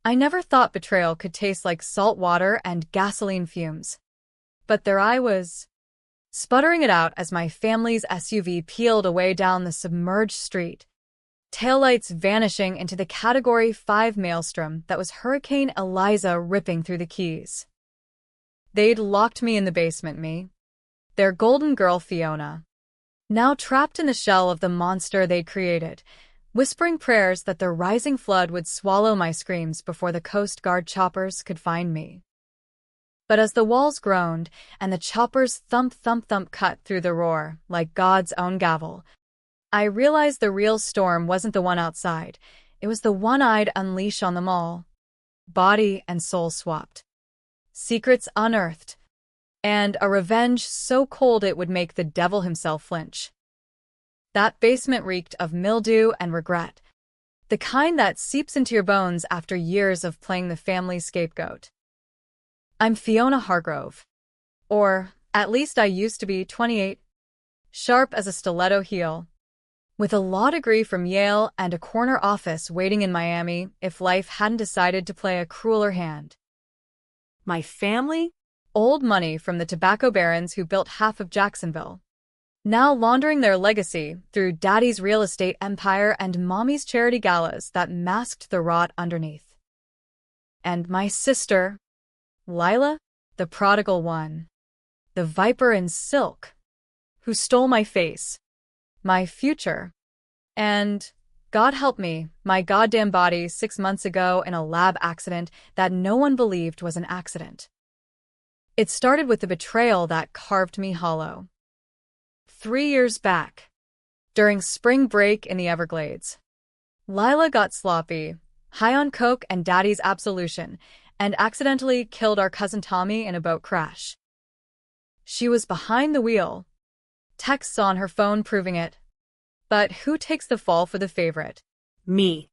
I never thought betrayal could taste like salt water and gasoline fumes. But there I was, sputtering it out as my family's SUV peeled away down the submerged street, taillights vanishing into the Category 5 maelstrom that was Hurricane Eliza ripping through the Keys. They'd locked me in the basement, their golden girl Fiona, now trapped in the shell of the monster they'd created, whispering prayers that the rising flood would swallow my screams before the Coast Guard choppers could find me. But as the walls groaned and the choppers thump cut through the roar like God's own gavel, I realized the real storm wasn't the one outside. It was the one I'd unleash on them all. Body and soul swapped. Secrets unearthed. And a revenge so cold it would make the devil himself flinch. That basement reeked of mildew and regret, the kind that seeps into your bones after years of playing the family scapegoat. I'm Fiona Hargrove. Or, at least I used to be, 28, sharp as a stiletto heel, with a law degree from Yale and a corner office waiting in Miami if life hadn't decided to play a crueler hand. My family? Old money from the tobacco barons who built half of Jacksonville, now laundering their legacy through Daddy's real estate empire and Mommy's charity galas that masked the rot underneath. And my sister, Lila, the prodigal one, the viper in silk, who stole my face, my future, and, God help me, my goddamn body 6 months ago in a lab accident that no one believed was an accident. It started with the betrayal that carved me hollow. 3 years back, during spring break in the Everglades, Lila got sloppy, high on coke and Daddy's absolution, and accidentally killed our cousin Tommy in a boat crash. She was behind the wheel, texts on her phone proving it. But who takes the fall for the favorite? Me.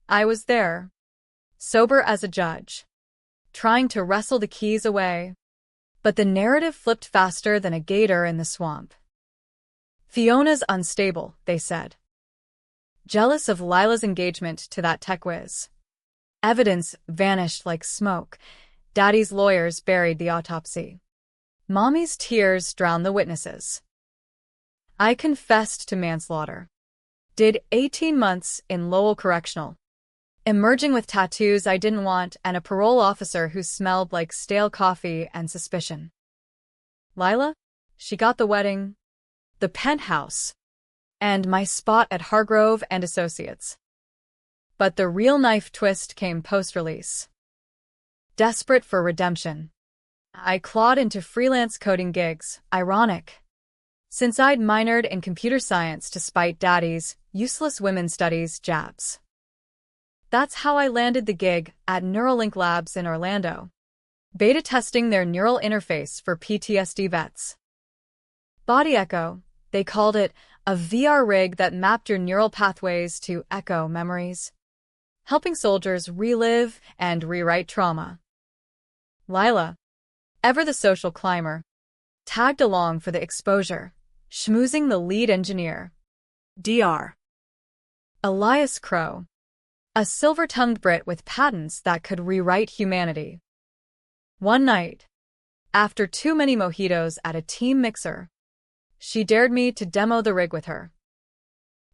I was there, sober as a judge, trying to wrestle the keys away. But the narrative flipped faster than a gator in the swamp. Fiona's unstable, they said. Jealous of Lila's engagement to that tech whiz. Evidence vanished like smoke. Daddy's lawyers buried the autopsy. Mommy's tears drowned the witnesses. I confessed to manslaughter. Did 18 months in Lowell Correctional. Emerging with tattoos I didn't want and a parole officer who smelled like stale coffee and suspicion. Lila? She got the wedding, the penthouse, and my spot at Hargrove and Associates. But the real knife twist came post-release. Desperate for redemption, I clawed into freelance coding gigs, ironic, since I'd minored in computer science to spite Daddy's useless women's studies jabs. That's how I landed the gig at Neuralink Labs in Orlando, beta testing their neural interface for PTSD vets. Body Echo, they called it, a VR rig that mapped your neural pathways to echo memories, helping soldiers relive and rewrite trauma. Lila, ever the social climber, tagged along for the exposure, schmoozing the lead engineer, Dr. Elias Crow, a silver-tongued Brit with patents that could rewrite humanity. One night, after too many mojitos at a team mixer, she dared me to demo the rig with her.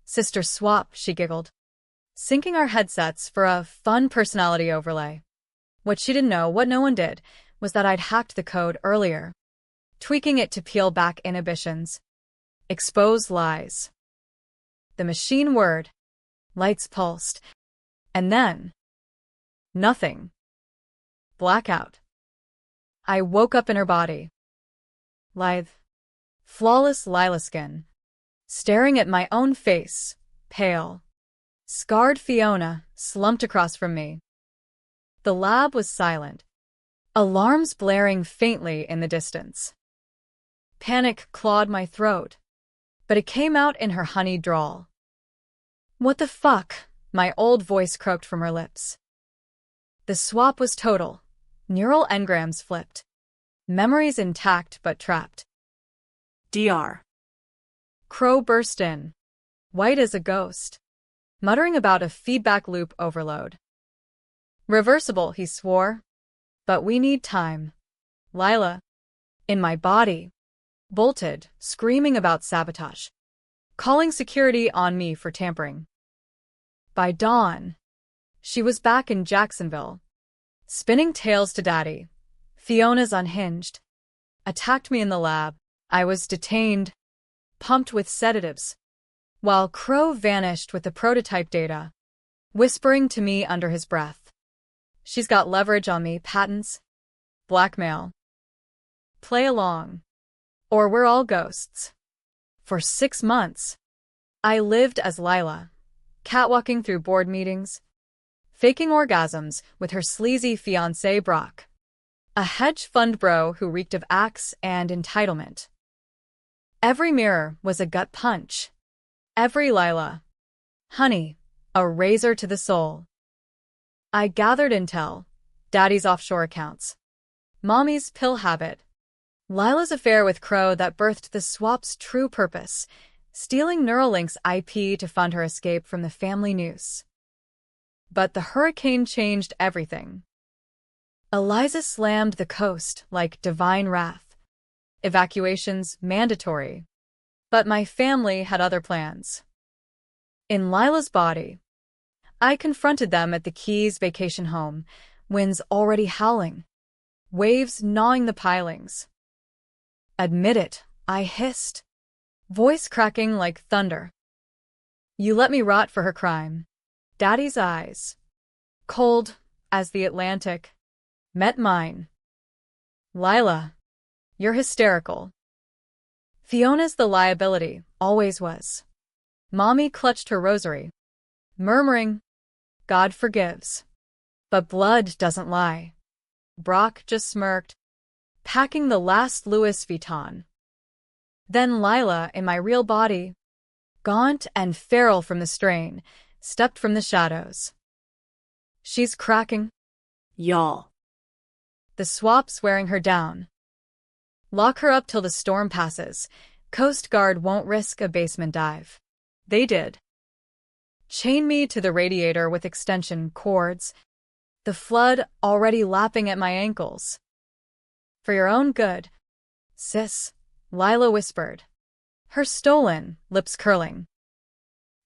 Sister swap, she giggled, syncing our headsets for a fun personality overlay. What she didn't know, what no one did, was that I'd hacked the code earlier, tweaking it to peel back inhibitions, expose lies. The machine whirred, lights pulsed, and then, nothing. Blackout. I woke up in her body. Lithe, flawless Lila skin, staring at my own face, pale. Scarred Fiona slumped across from me. The lab was silent, alarms blaring faintly in the distance. Panic clawed my throat, but it came out in her honeyed drawl. What the fuck? My old voice croaked from her lips. The swap was total. Neural engrams flipped. Memories intact but trapped. Dr. Crow burst in, white as a ghost, muttering about a feedback loop overload. Reversible, he swore. But we need time. Lila, in my body, bolted, screaming about sabotage, calling security on me for tampering. By dawn, she was back in Jacksonville, spinning tales to Daddy. Fiona's unhinged. Attacked me in the lab. I was detained, pumped with sedatives, while Crow vanished with the prototype data, whispering to me under his breath. She's got leverage on me, patents, blackmail. Play along, or we're all ghosts. For 6 months, I lived as Lila, catwalking through board meetings, faking orgasms with her sleazy fiancé Brock, a hedge fund bro who reeked of axe and entitlement. Every mirror was a gut punch. Every Lila, honey, a razor to the soul. I gathered intel, Daddy's offshore accounts, Mommy's pill habit, Lila's affair with Crow that birthed the swap's true purpose, stealing Neuralink's IP to fund her escape from the family noose. But the hurricane changed everything. Eliza slammed the coast like divine wrath. Evacuations mandatory. But my family had other plans. In Lila's body, I confronted them at the Keys vacation home, winds already howling, waves gnawing the pilings. Admit it, I hissed, voice cracking like thunder. You let me rot for her crime. Daddy's eyes, cold as the Atlantic, met mine. Lila, you're hysterical. Fiona's the liability, always was. Mommy clutched her rosary, murmuring, God forgives. But blood doesn't lie. Brock just smirked, packing the last Louis Vuitton. Then Lila, in my real body, gaunt and feral from the strain, stepped from the shadows. She's cracking. Y'all. The swap's wearing her down. Lock her up till the storm passes. Coast Guard won't risk a basement dive. They did. Chain me to the radiator with extension cords, the flood already lapping at my ankles. For your own good, sis, Lila whispered, her stolen lips curling.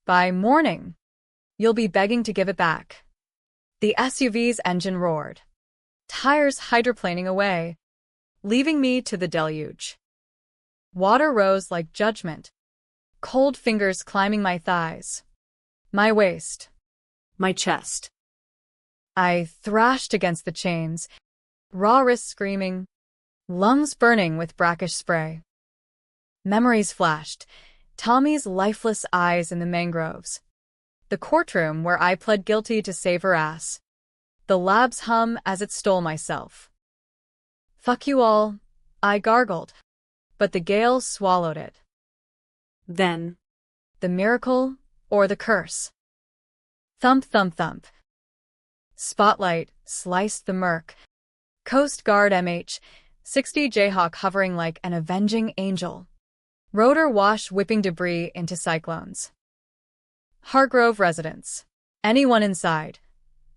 By morning, you'll be begging to give it back. The SUV's engine roared, tires hydroplaning away, leaving me to the deluge. Water rose like judgment, cold fingers climbing my thighs, my waist, My chest. I thrashed against the chains, raw wrists screaming, lungs burning with brackish spray. Memories flashed, Tommy's lifeless eyes in the mangroves, the courtroom where I pled guilty to save her ass, the lab's hum as it stole myself. Fuck you all, I gargled, but the gale swallowed it. Then. The miracle or the curse? Thump, thump, thump. Spotlight sliced the murk. Coast Guard MH-60 Jayhawk hovering like an avenging angel. Rotor wash whipping debris into cyclones. Hargrove residence. Anyone inside?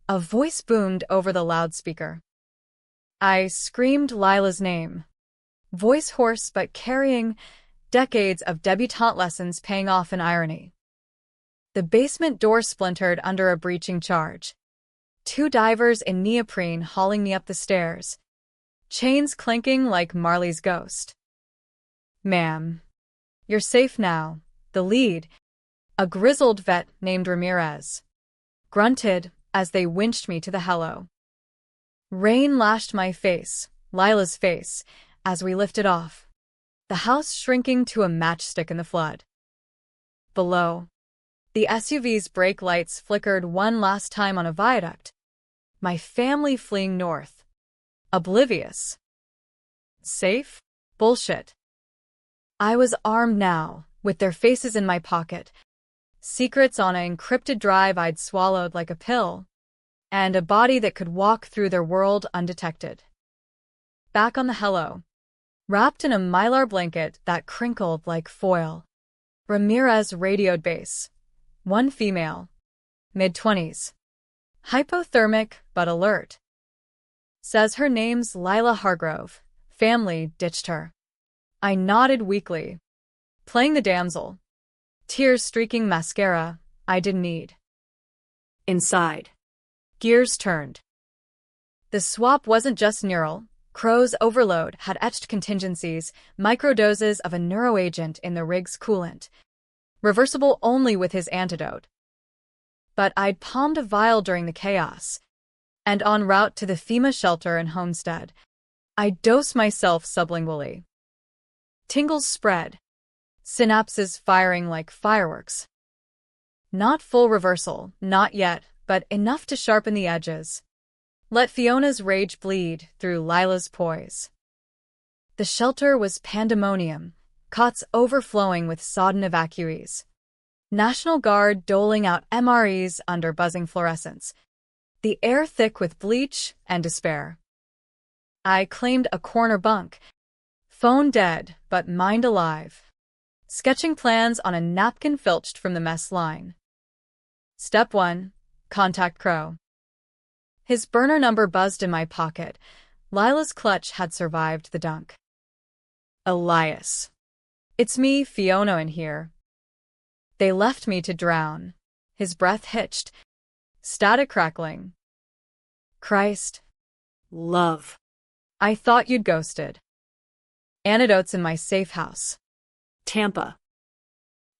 A voice boomed over the loudspeaker. I screamed Lila's name. Voice hoarse but carrying, decades of debutante lessons paying off in irony. The basement door splintered under a breaching charge. 2 divers in neoprene hauling me up the stairs, chains clinking like Marley's ghost. Ma'am, you're safe now. The lead, a grizzled vet named Ramirez, grunted as they winched me to the hello. Rain lashed my face, Lila's face, as we lifted off, the house shrinking to a matchstick in the flood. Below, the SUV's brake lights flickered one last time on a viaduct, my family fleeing north, oblivious. Safe? Bullshit. I was armed now, with their faces in my pocket, secrets on an encrypted drive I'd swallowed like a pill, and a body that could walk through their world undetected. Back on the hello, wrapped in a mylar blanket that crinkled like foil, Ramirez radioed base. One female, mid-20s, Hypothermic, but alert. Says her name's Lila Hargrove. Family ditched her. I nodded weakly, playing the damsel. Tears streaking mascara I didn't need. Inside. Gears turned. The swap wasn't just neural. Crow's overload had etched contingencies, microdoses of a neuroagent in the rig's coolant. Reversible only with his antidote. But I'd palmed a vial during the chaos. And en route to the FEMA shelter in Homestead, I dosed myself sublingually. Tingles spread. Synapses firing like fireworks. Not full reversal, not yet, but enough to sharpen the edges. Let Fiona's rage bleed through Lila's poise. The shelter was pandemonium, cots overflowing with sodden evacuees. National Guard doling out MREs under buzzing fluorescents. The air thick with bleach and despair. I claimed a corner bunk. Phone dead, but mind alive. Sketching plans on a napkin filched from the mess line. Step 1. Contact Crow. His burner number buzzed in my pocket. Lila's clutch had survived the dunk. Elias. It's me, Fiona, in here. They left me to drown. His breath hitched. Static crackling. Christ. Love. I thought you'd ghosted. Antidotes in my safe house. Tampa.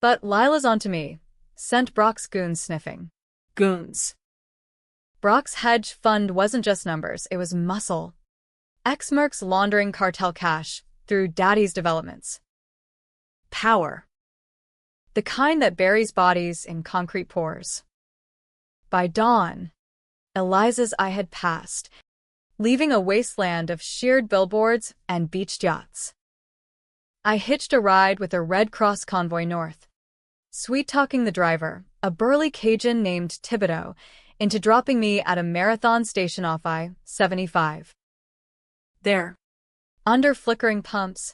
But Lila's onto me. Sent Brock's goons sniffing. Goons. Brock's hedge fund wasn't just numbers, it was muscle. Ex-Mercs laundering cartel cash through Daddy's developments. Power. The kind that buries bodies in concrete pores. By dawn, Eliza's eye had passed, leaving a wasteland of sheared billboards and beached yachts. I hitched a ride with a Red Cross convoy north, sweet-talking the driver, a burly Cajun named Thibodeau, into dropping me at a marathon station off I-75. There, under flickering pumps,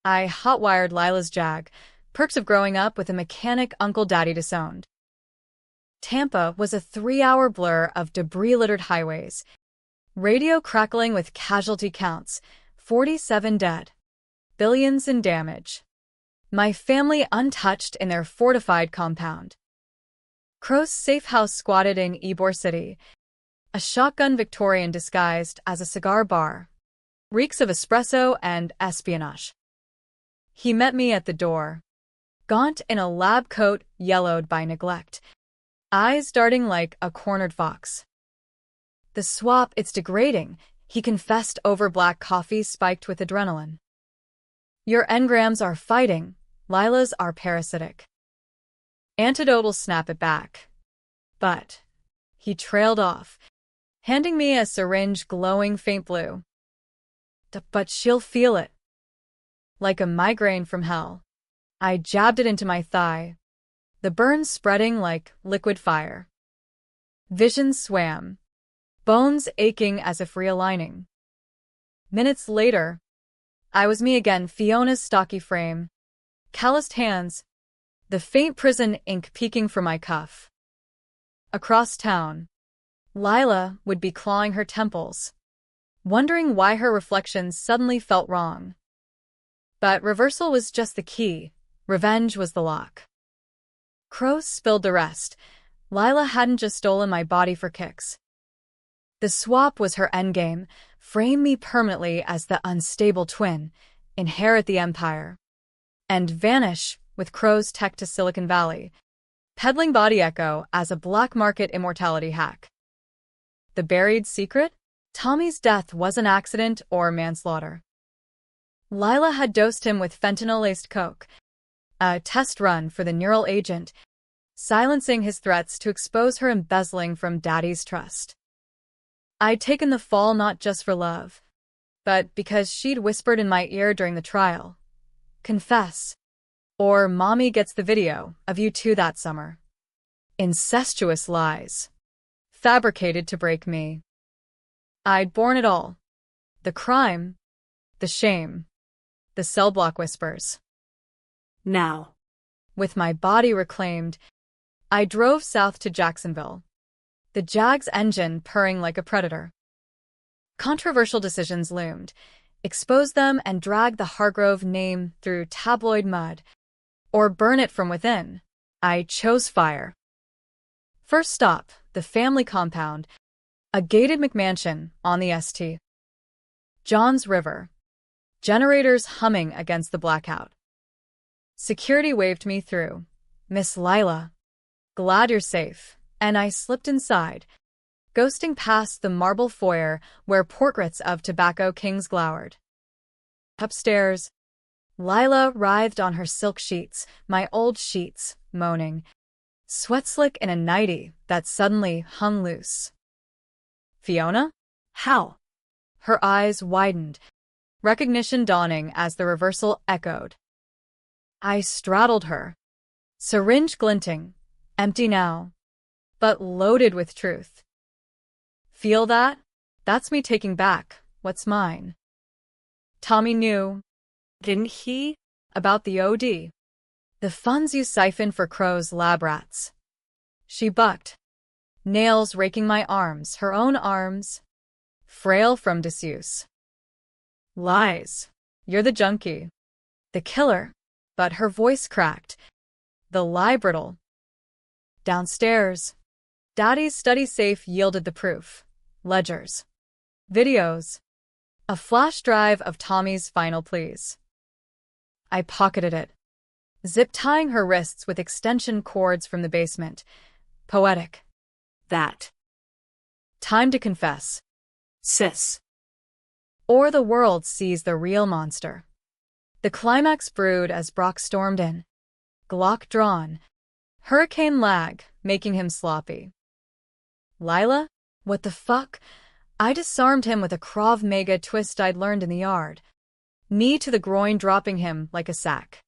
I hotwired Lila's Jag, perks of growing up with a mechanic Uncle Daddy disowned. Tampa was a 3-hour blur of debris-littered highways, radio crackling with casualty counts, 47 dead, billions in damage. My family untouched in their fortified compound. Crow's safe house squatted in Ybor City, a shotgun Victorian disguised as a cigar bar, reeks of espresso and espionage. He met me at the door, gaunt in a lab coat yellowed by neglect, eyes darting like a cornered fox. The swap, it's degrading, he confessed over black coffee spiked with adrenaline. Your engrams are fighting, Lila's are parasitic. Antidote'll snap it back. But he trailed off, handing me a syringe glowing faint blue. But she'll feel it. Like a migraine from hell. I jabbed it into my thigh, the burn spreading like liquid fire. Vision swam, bones aching as if realigning. Minutes later, I was me again, Fiona's stocky frame, calloused hands, the faint prison ink peeking from my cuff. Across town, Lila would be clawing her temples, wondering why her reflections suddenly felt wrong. But reversal was just the key, revenge was the lock. Crow spilled the rest. Lila hadn't just stolen my body for kicks. The swap was her endgame, frame me permanently as the unstable twin, inherit the empire, and vanish with Crow's tech to Silicon Valley, peddling body echo as a black market immortality hack. The buried secret? Tommy's death was an accident or manslaughter. Lila had dosed him with fentanyl-laced coke, a test run for the neural agent, silencing his threats to expose her embezzling from Daddy's trust. I'd taken the fall not just for love, but because she'd whispered in my ear during the trial, confess, or Mommy gets the video of you two that summer. Incestuous lies, fabricated to break me. I'd borne it all. The crime, the shame, the cell block whispers. Now, with my body reclaimed, I drove south to Jacksonville, the Jag's engine purring like a predator. Controversial decisions loomed. Expose them and drag the Hargrove name through tabloid mud, or burn it from within. I chose fire. First stop, the family compound, a gated McMansion on the St. John's River. Generators humming against the blackout. Security waved me through. Miss Lila. Glad you're safe. And I slipped inside, ghosting past the marble foyer where portraits of tobacco kings glowered. Upstairs, Lila writhed on her silk sheets, my old sheets, moaning, sweat slick in a nightie that suddenly hung loose. Fiona? How? Her eyes widened, recognition dawning as the reversal echoed. I straddled her, syringe glinting, empty now, but loaded with truth. Feel that? That's me taking back what's mine. Tommy knew, Didn't he? about the OD. The funds you siphon for Crow's lab rats. She bucked, nails raking my arms, her own arms, frail from disuse. Lies. You're the junkie. The killer. But her voice cracked. The lie brittle. Downstairs, Daddy's study safe yielded the proof. Ledgers. Videos. A flash drive of Tommy's final pleas. I pocketed it, zip-tying her wrists with extension cords from the basement. Poetic. That. Time to confess. Sis. Or the world sees the real monster. The climax brewed as Brock stormed in. Glock drawn. Hurricane lag, making him sloppy. Lila? What the fuck? I disarmed him with a Krav Maga twist I'd learned in the yard. Knee to the groin, dropping him like a sack.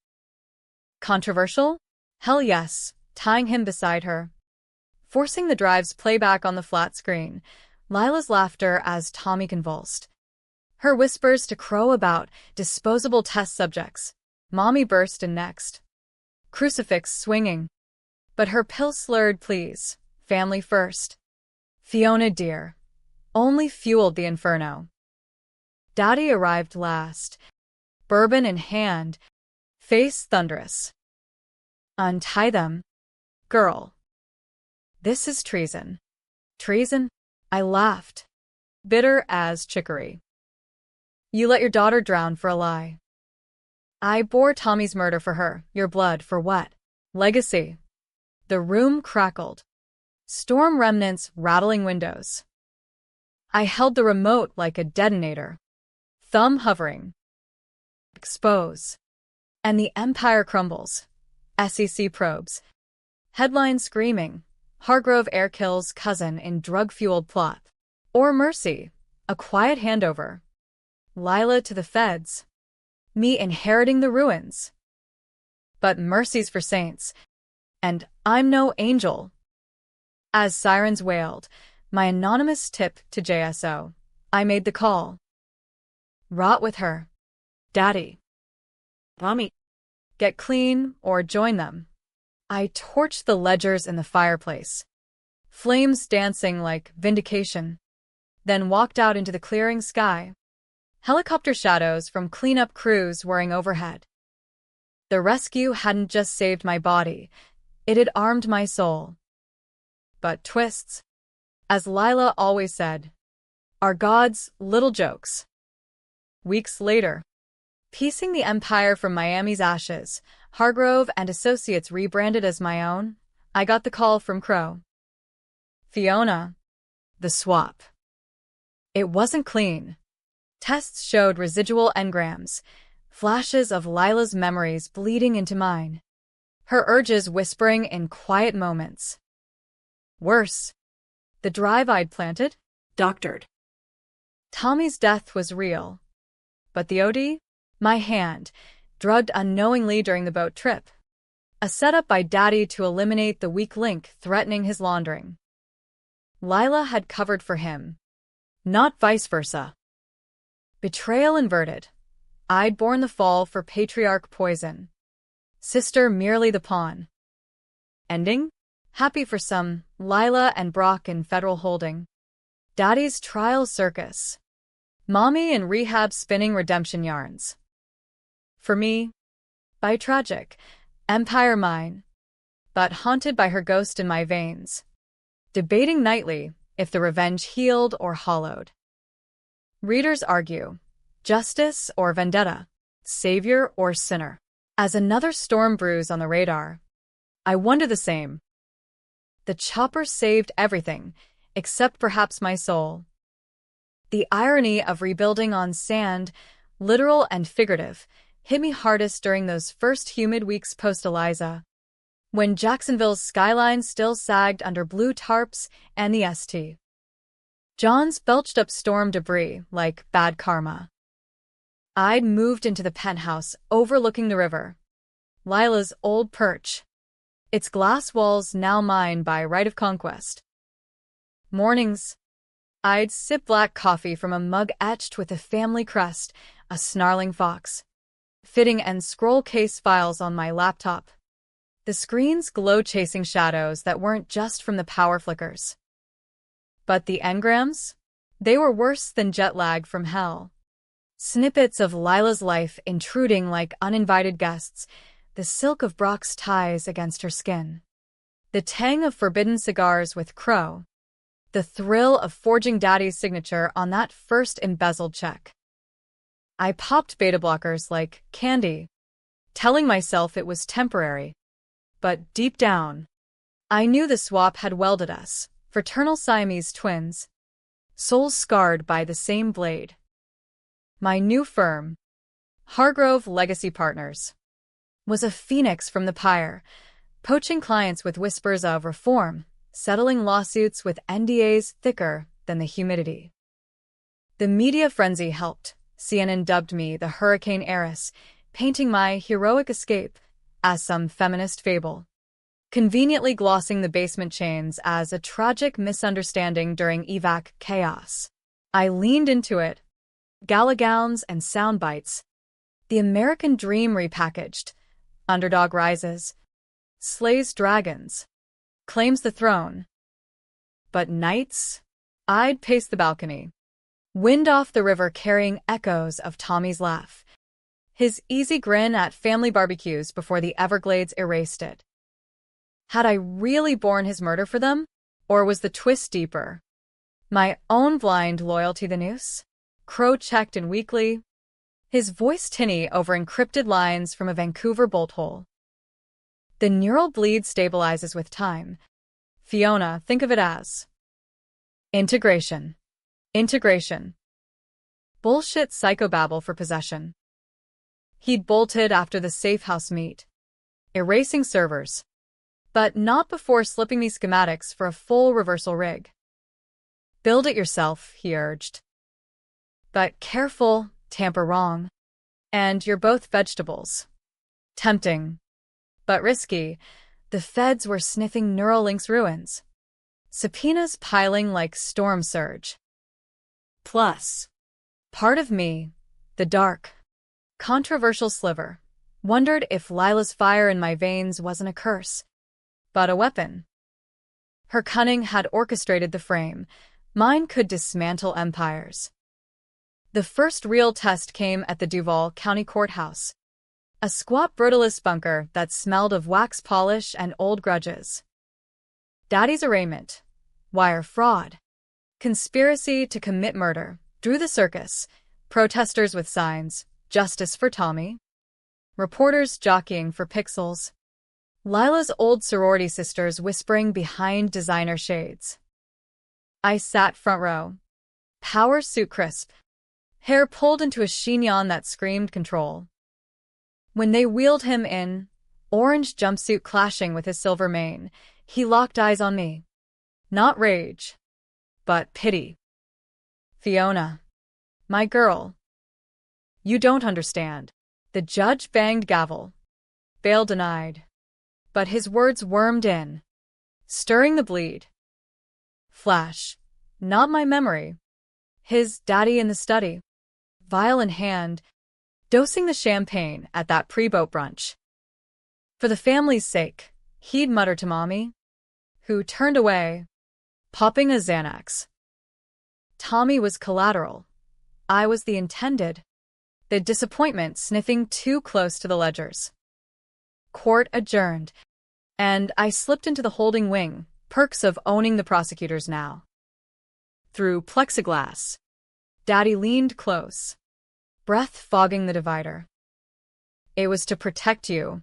Controversial? Hell yes, tying him beside her. Forcing the drive's playback on the flat screen. Lila's laughter as Tommy convulsed. Her whispers to Crow about disposable test subjects. Mommy burst in next. Crucifix swinging. But her pill-slurred pleas, family first. Fiona dear, only fueled the inferno. Daddy arrived last, bourbon in hand, face thunderous. Untie them, girl. This is treason. Treason? I laughed, bitter as chicory. You let your daughter drown for a lie. I bore Tommy's murder for her, your blood for what? Legacy. The room crackled. Storm remnants rattling windows. I held the remote like a detonator. Thumb hovering. Expose. And the empire crumbles. SEC probes. Headline screaming. Hargrove air kills cousin in drug-fueled plot. Or mercy. A quiet handover. Lila to the feds. Me inheriting the ruins. But mercy's for saints. And I'm no angel. As sirens wailed, my anonymous tip to JSO, I made the call. Rot with her. Daddy. Tommy. Get clean or join them. I torched the ledgers in the fireplace. Flames dancing like vindication. Then walked out into the clearing sky. Helicopter shadows from cleanup crews whirring overhead. The rescue hadn't just saved my body, it had armed my soul. But twists, as Lila always said, are God's little jokes. Weeks later, piecing the empire from Miami's ashes, Hargrove and Associates rebranded as my own, I got the call from Crow. Fiona. The swap. It wasn't clean. Tests showed residual engrams, flashes of Lila's memories bleeding into mine. Her urges whispering in quiet moments. Worse, the drive I'd planted? Doctored. Tommy's death was real. But the OD? My hand, drugged unknowingly during the boat trip. A setup by Daddy to eliminate the weak link threatening his laundering. Lila had covered for him, not vice versa. Betrayal inverted. I'd borne the fall for patriarch poison. Sister merely the pawn. Ending? happy for some, Lila and Brock in federal holding. Daddy's trial circus. Mommy in rehab spinning redemption yarns. For me, by tragic, empire mine, but haunted by her ghost in my veins, debating nightly if the revenge healed or hollowed. Readers argue, justice or vendetta, savior or sinner. As another storm brews on the radar, I wonder the same. The chopper saved everything, except perhaps my soul. The irony of rebuilding on sand, literal and figurative, hit me hardest during those first humid weeks post-Eliza, when Jacksonville's skyline still sagged under blue tarps and the St. John's belched up storm debris like bad karma. I'd moved into the penthouse overlooking the river, Lila's old perch, its glass walls now mine by right of conquest. Mornings, I'd sip black coffee from a mug etched with a family crest, a snarling fox, fitting and scroll case files on my laptop. The screen's glow chasing shadows that weren't just from the power flickers. But the engrams? They were worse than jet lag from hell. Snippets of Lila's life intruding like uninvited guests, the silk of Brock's ties against her skin, the tang of forbidden cigars with Crow, the thrill of forging Daddy's signature on that first embezzled check. I popped beta blockers like candy, telling myself it was temporary. But deep down, I knew the swap had welded us, fraternal Siamese twins, souls scarred by the same blade. My new firm, Hargrove Legacy Partners, was a phoenix from the pyre, poaching clients with whispers of reform, settling lawsuits with NDAs thicker than the humidity. The media frenzy helped. CNN dubbed me the hurricane heiress, painting my heroic escape as some feminist fable, conveniently glossing the basement chains as a tragic misunderstanding during evac chaos. I leaned into it. Gala gowns and sound bites. The American dream repackaged. Underdog rises. Slays dragons. Claims the throne. But nights? I'd pace the balcony. Wind off the river carrying echoes of Tommy's laugh. His easy grin at family barbecues before the Everglades erased it. Had I really borne his murder for them? Or was the twist deeper? My own blind loyalty the noose? Crow checked in weekly, his voice tinny over encrypted lines from a Vancouver bolt hole. The neural bleed stabilizes with time. Fiona, think of it as integration. Integration. Bullshit psychobabble for possession. He'd bolted after the safe house meet, erasing servers, but not before slipping me schematics for a full reversal rig. Build it yourself, he urged. But careful, tamper wrong. And you're both vegetables. Tempting, but risky. The feds were sniffing Neuralink's ruins. Subpoenas piling like storm surge. Plus, part of me, the dark, controversial sliver, wondered if Lila's fire in my veins wasn't a curse, but a weapon. Her cunning had orchestrated the frame. Mine could dismantle empires. The first real test came at the Duval County Courthouse, a squat brutalist bunker that smelled of wax polish and old grudges. Daddy's arraignment, wire fraud, conspiracy to commit murder, drew the circus, protesters with signs, justice for Tommy, reporters jockeying for pixels, Lila's old sorority sisters whispering behind designer shades. I sat front row, power suit crisp, hair pulled into a chignon that screamed control. When they wheeled him in, orange jumpsuit clashing with his silver mane, he locked eyes on me. Not rage, but pity. Fiona, my girl. You don't understand. The judge banged gavel. Bail denied. But his words wormed in, stirring the bleed. Flash, not my memory. His daddy in the study, vial in hand, dosing the champagne at that pre-boat brunch. For the family's sake, he'd mutter to Mommy, who turned away, popping a Xanax. Tommy was collateral. I was the intended. The disappointment sniffing too close to the ledgers. Court adjourned, and I slipped into the holding wing, perks of owning the prosecutors now. Through plexiglass, Daddy leaned close, breath fogging the divider. It was to protect you,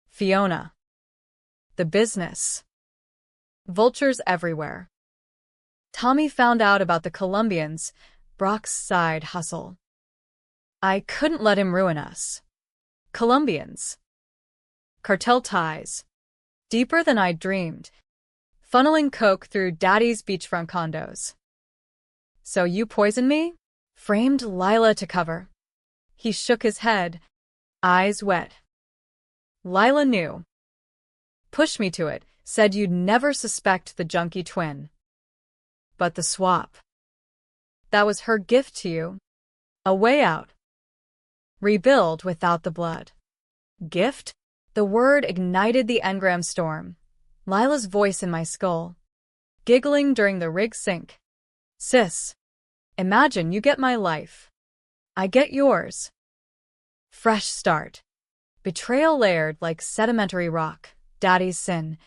Fiona. The business. Vultures everywhere. Tommy found out about the Colombians, Brock's side hustle. I couldn't let him ruin us. Colombians. Cartel ties. Deeper than I'd dreamed. Funneling coke through Daddy's beachfront condos. So you poisoned me? Framed Lila to cover. He shook his head, eyes wet. Lila knew. Pushed me to it, said you'd never suspect the junkie twin. But the swap. That was her gift to you. A way out. Rebuild without the blood. Gift? The word ignited the engram storm. Lila's voice in my skull. Giggling during the rig sync. Sis. Imagine you get my life. I get yours. Fresh start. Betrayal layered like sedimentary rock. Daddy's sin.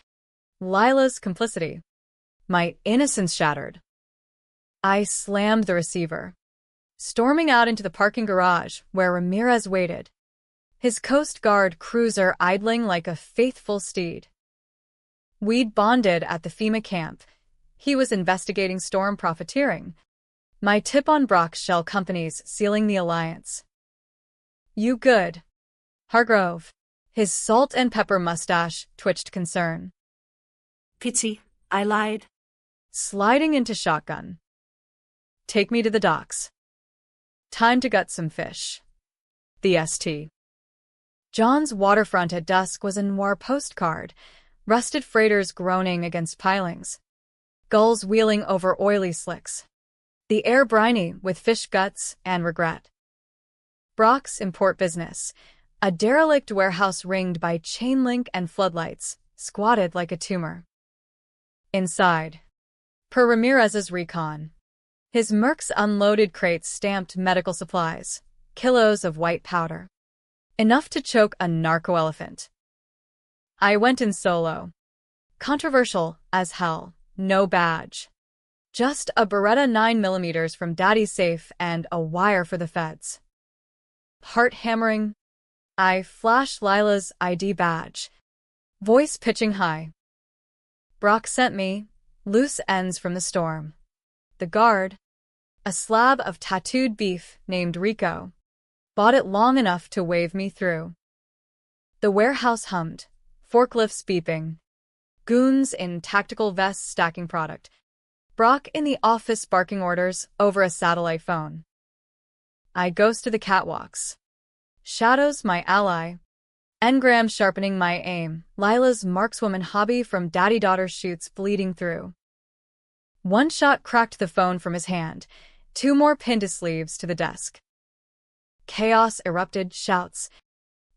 Lila's complicity. My innocence shattered. I slammed the receiver, storming out into the parking garage where Ramirez waited, his Coast Guard cruiser idling like a faithful steed. We'd bonded at the FEMA camp. He was investigating storm profiteering. My tip on Brock's shell companies sealing the alliance. You good? Hargrove. His salt and pepper mustache twitched concern. Pitsy, I lied. Sliding into shotgun. Take me to the docks. Time to gut some fish. The ST. John's waterfront at dusk was a noir postcard, rusted freighters groaning against pilings, gulls wheeling over oily slicks, the air briny with fish guts and regret. Brock's import business, a derelict warehouse ringed by chain link and floodlights, squatted like a tumor. Inside, per Ramirez's recon, his Mercs unloaded crates stamped medical supplies, kilos of white powder. Enough to choke a narco-elephant. I went in solo. Controversial as hell, no badge. Just a Beretta 9mm from Daddy's safe and a wire for the feds. Heart hammering. I flashed Lila's ID badge, voice pitching high. Brock sent me, loose ends from the storm. The guard, a slab of tattooed beef named Rico, bought it long enough to wave me through. The warehouse hummed, forklifts beeping, goons in tactical vests stacking product, Brock in the office barking orders over a satellite phone. I ghosted the catwalks. Shadows my ally. Engram sharpening my aim. Lila's markswoman hobby from daddy-daughter shoots bleeding through. One shot cracked the phone from his hand. Two more pinned his sleeves to the desk. Chaos erupted, shouts.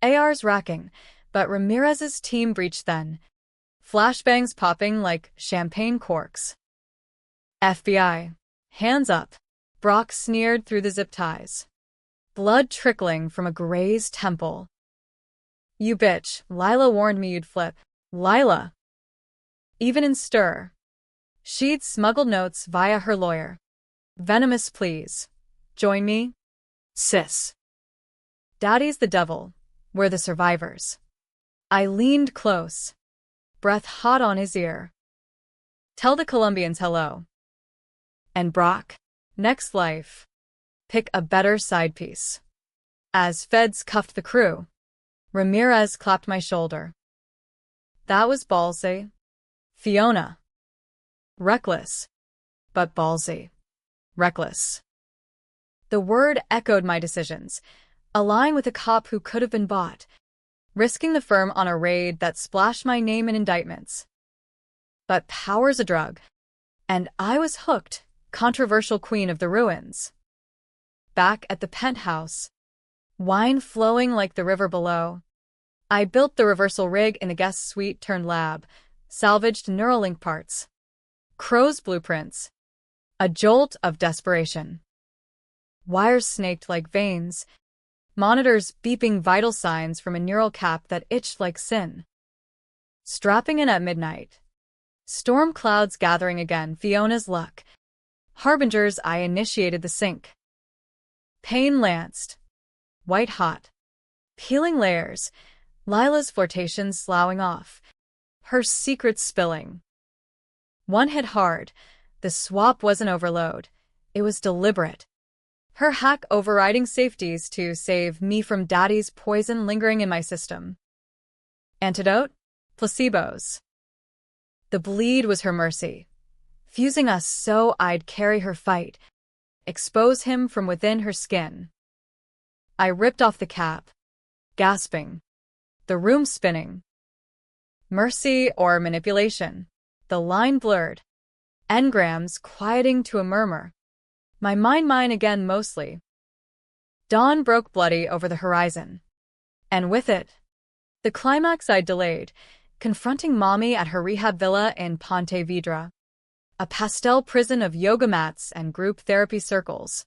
ARs racking, but Ramirez's team breached then. Flashbangs popping like champagne corks. FBI. Hands up. Brock sneered through the zip ties. Blood trickling from a grazed temple. You bitch, Lila warned me you'd flip. Lila. Even in stir. She'd smuggled notes via her lawyer. Venomous pleas. Join me? Sis. Daddy's the devil. We're the survivors. I leaned close, breath hot on his ear. Tell the Colombians hello. And Brock, next life, pick a better side piece. As feds cuffed the crew, Ramirez clapped my shoulder. That was ballsy. Fiona. Reckless. But ballsy. Reckless. The word echoed my decisions, allying with a cop who could have been bought, risking the firm on a raid that splashed my name in indictments. But power's a drug, and I was hooked, controversial queen of the ruins. Back at the penthouse, wine flowing like the river below, I built the reversal rig in the guest suite turned lab, salvaged Neuralink parts, Crow's blueprints, a jolt of desperation. Wires snaked like veins, monitors beeping vital signs from a neural cap that itched like sin. Strapping in at midnight. Storm clouds gathering again, Fiona's luck. Harbingers, I initiated the sync. Pain lanced. White hot. Peeling layers. Lila's flirtations sloughing off. Her secrets spilling. One hit hard. The swap wasn't overload. It was deliberate. Her hack overriding safeties to save me from daddy's poison lingering in my system. Antidote? Placebos. The bleed was her mercy, fusing us so I'd carry her fight, expose him from within her skin. I ripped off the cap, gasping, the room spinning. Mercy or manipulation? The line blurred. Engrams quieting to a murmur. My mind mine again mostly. Dawn broke bloody over the horizon. And with it, the climax I'd delayed, confronting Mommy at her rehab villa in Ponte Vedra, a pastel prison of yoga mats and group therapy circles.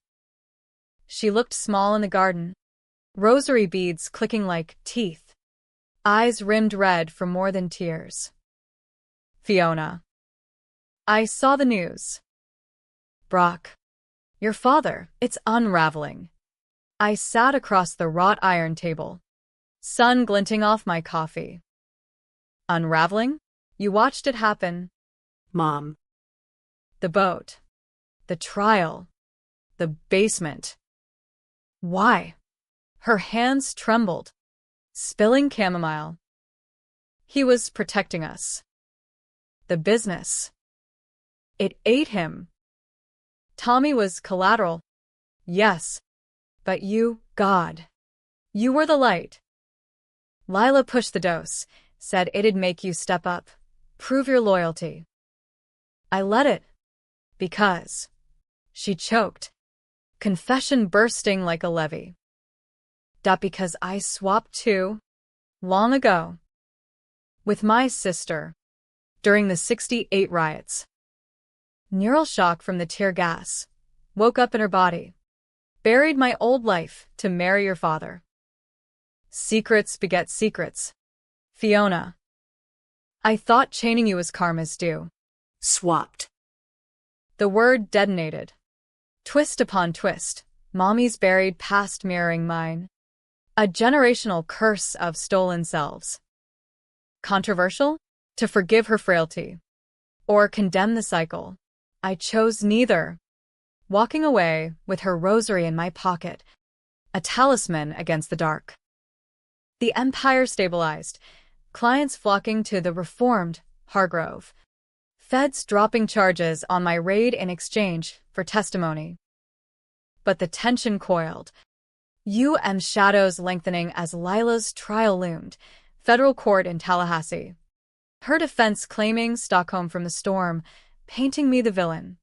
She looked small in the garden, rosary beads clicking like teeth, eyes rimmed red from more than tears. Fiona. I saw the news. Brock. Your father, it's unraveling. I sat across the wrought iron table, sun glinting off my coffee. Unraveling? You watched it happen. Mom. The boat. The trial. The basement. Why? Her hands trembled, spilling chamomile. He was protecting us. The business. It ate him. Tommy was collateral. Yes. But you, God. You were the light. Lila pushed the dose, said it'd make you step up, prove your loyalty. I let it. Because. She choked, confession bursting like a levee. That because I swapped too, long ago. With my sister, during the '68 riots. Neural shock from the tear gas, woke up in her body. Buried my old life to marry your father. Secrets beget secrets. Fiona. I thought chaining you was karma's due. Swapped. The word detonated. Twist upon twist, Mommy's buried past mirroring mine. A generational curse of stolen selves. Controversial? To forgive her frailty. Or condemn the cycle. I chose neither. Walking away with her rosary in my pocket. A talisman against the dark. The empire stabilized. Clients flocking to the reformed Hargrove. Feds dropping charges on my raid in exchange for testimony. But the tension coiled. shadows lengthening as Lila's trial loomed. Federal court in Tallahassee. Her defense claiming Stockholm from the storm, painting me the villain.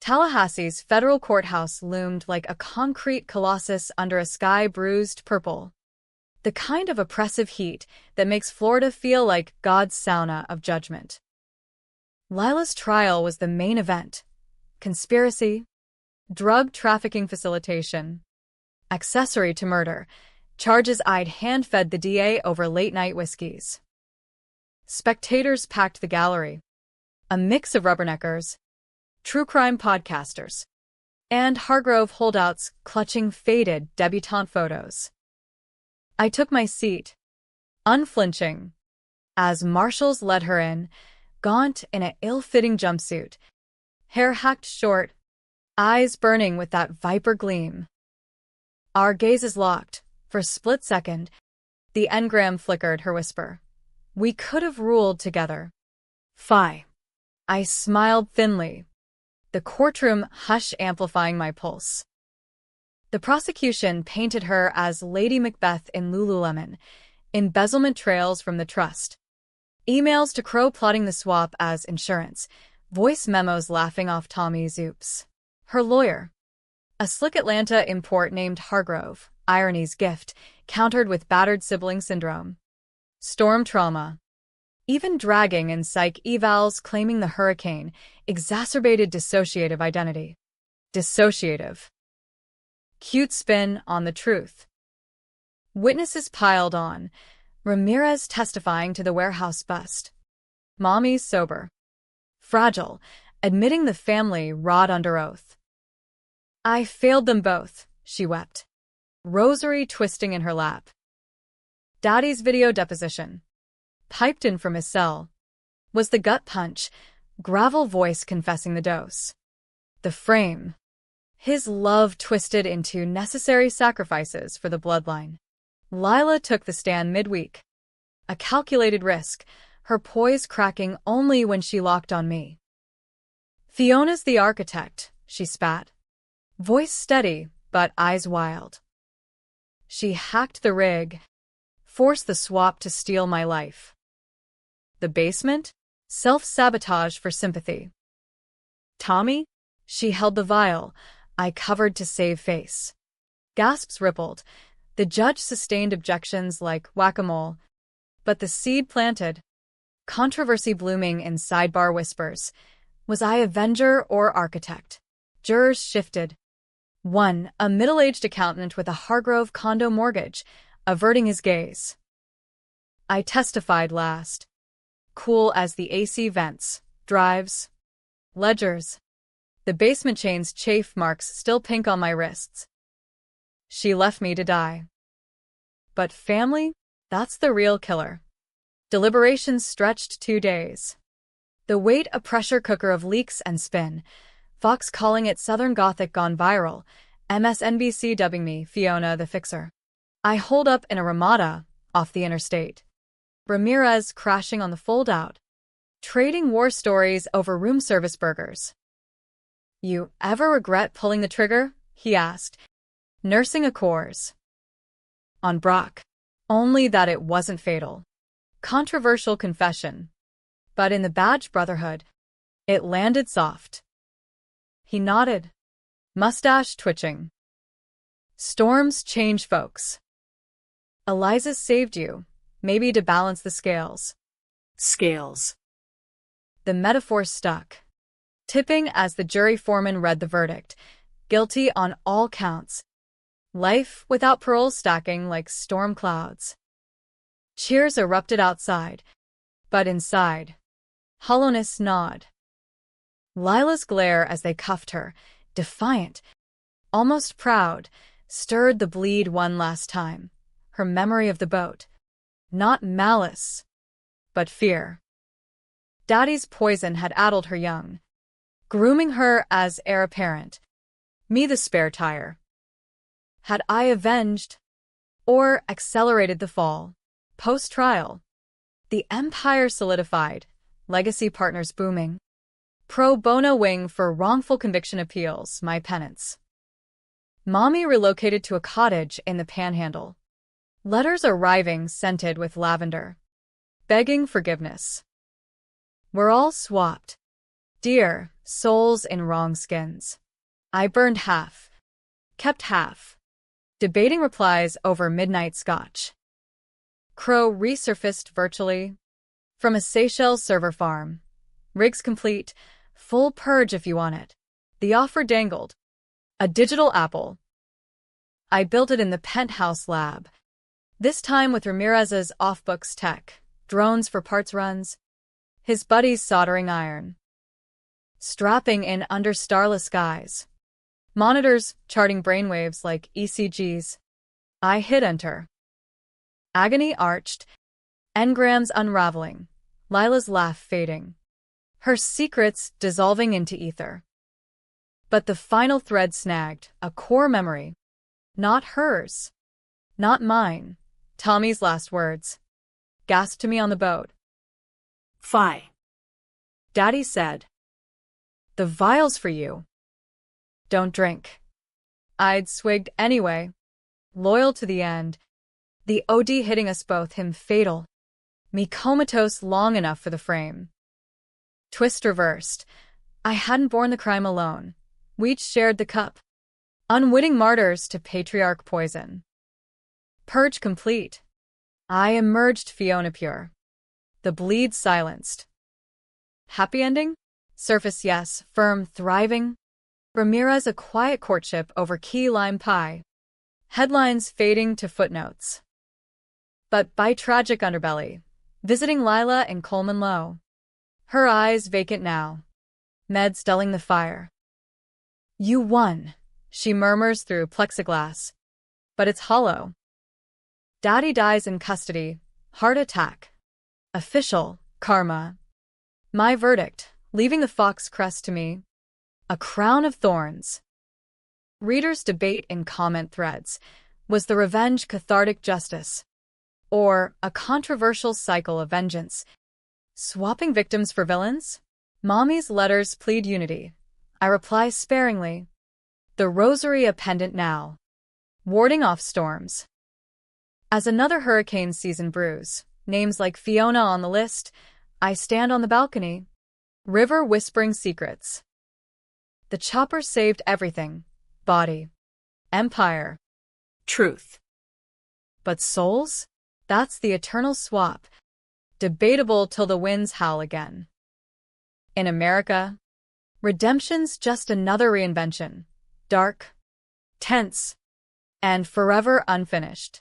Tallahassee's federal courthouse loomed like a concrete colossus under a sky bruised purple. The kind of oppressive heat that makes Florida feel like God's sauna of judgment. Lila's trial was the main event. Conspiracy, drug trafficking facilitation, accessory to murder, charges I'd hand-fed the DA over late-night whiskeys. Spectators packed the gallery. A mix of rubberneckers, true crime podcasters, and Hargrove holdouts clutching faded debutante photos. I took my seat, unflinching, as marshals led her in, gaunt in an ill-fitting jumpsuit, hair hacked short, eyes burning with that viper gleam. Our gazes locked. For a split second, the engram flickered her whisper. We could have ruled together. Phi. I smiled thinly, the courtroom hush amplifying my pulse. The prosecution painted her as Lady Macbeth in Lululemon, embezzlement trails from the trust, emails to Crow plotting the swap as insurance, voice memos laughing off Tommy's oops. Her lawyer, a slick Atlanta import named Hargrove, irony's gift, countered with battered sibling syndrome. Storm trauma. Even dragging in psych evals claiming the hurricane exacerbated dissociative identity. Dissociative. Cute spin on the truth. Witnesses piled on. Ramirez testifying to the warehouse bust. Mommy sober. Fragile, admitting the family rot under oath. I failed them both, she wept. Rosary twisting in her lap. Daddy's video deposition. Piped in from his cell. Was the gut punch, gravel voice confessing the dose. The frame. His love twisted into necessary sacrifices for the bloodline. Lila took the stand midweek. A calculated risk, her poise cracking only when she locked on me. Fiona's the architect, she spat. Voice steady, but eyes wild. She hacked the rig, forced the swap to steal my life. The basement? Self-sabotage for sympathy. Tommy? She held the vial, I covered to save face. Gasps rippled. The judge sustained objections like whack-a-mole. But the seed planted. Controversy blooming in sidebar whispers. Was I avenger or architect? Jurors shifted. One, a middle-aged accountant with a Hargrove condo mortgage, averting his gaze. I testified last. Cool as the AC vents, drives, ledgers. The basement chain's chafe marks still pink on my wrists. She left me to die. But family? That's the real killer. Deliberations stretched 2 days. The weight a pressure cooker of leaks and spin. Fox calling it Southern Gothic gone viral. MSNBC dubbing me Fiona the Fixer. I hold up in a Ramada, off the interstate. Ramirez crashing on the fold-out. Trading war stories over room service burgers. You ever regret pulling the trigger? He asked, nursing a course. On Brock. Only that it wasn't fatal. Controversial confession. But in the Badge Brotherhood, it landed soft. He nodded. Mustache twitching. Storms change folks. Eliza saved you, maybe to balance the scales. Scales. The metaphor stuck. Tipping as the jury foreman read the verdict. Guilty on all counts. Life without parole stacking like storm clouds. Cheers erupted outside. But inside. Hollowness gnawed. Lila's glare as they cuffed her, defiant, almost proud, stirred the bleed one last time. Her memory of the boat. Not malice, but fear. Daddy's poison had addled her young, grooming her as heir apparent. Me the spare tire. Had I avenged or accelerated the fall? Post-trial, the empire solidified, legacy partners booming. Pro bono wing for wrongful conviction appeals, my penance. Mommy relocated to a cottage in the Panhandle. Letters arriving scented with lavender. Begging forgiveness. We're all swapped. Dear, souls in wrong skins. I burned half. Kept half. Debating replies over midnight scotch. Crow resurfaced virtually. From a Seychelles server farm. Rigs complete. Full purge if you want it. The offer dangled. A digital apple. I built it in the penthouse lab. This time with Ramirez's off-books tech. Drones for parts runs. His buddies soldering iron. Strapping in under starless skies. Monitors charting brainwaves like ECGs. I hit enter. Agony arched. Engrams unraveling. Lila's laugh fading. Her secrets dissolving into ether. But the final thread snagged, a core memory. Not hers. Not mine. Tommy's last words. Gasped to me on the boat. Fi. Daddy said. The vial's for you. Don't drink. I'd swigged anyway. Loyal to the end. The OD hitting us both, him fatal. Me comatose long enough for the frame. Twist reversed. I hadn't borne the crime alone. We each shared the cup. Unwitting martyrs to patriarch poison. Purge complete. I emerged Fiona pure. the bleed silenced. Happy ending? Surface yes, firm, thriving. Ramirez a quiet courtship over key lime pie. Headlines fading to footnotes. But by tragic underbelly, visiting Lila in Coleman Low. Her eyes vacant now. Meds dulling the fire. You won, she murmurs through plexiglass. But it's hollow. Daddy dies in custody. Heart attack. Official, karma. My verdict, leaving the fox crest to me. A crown of thorns. Readers debate in comment threads. Was the revenge cathartic justice? Or a controversial cycle of vengeance? Swapping victims for villains? Mommy's letters plead unity. I reply sparingly. The rosary a pendant now. Warding off storms. As another hurricane season brews, names like Fiona on the list, I stand on the balcony. River whispering secrets. The chopper saved everything. Body. Empire. Truth. But souls? That's the eternal swap. Debatable till the winds howl again. In America, redemption's just another reinvention. Dark, tense, and forever unfinished.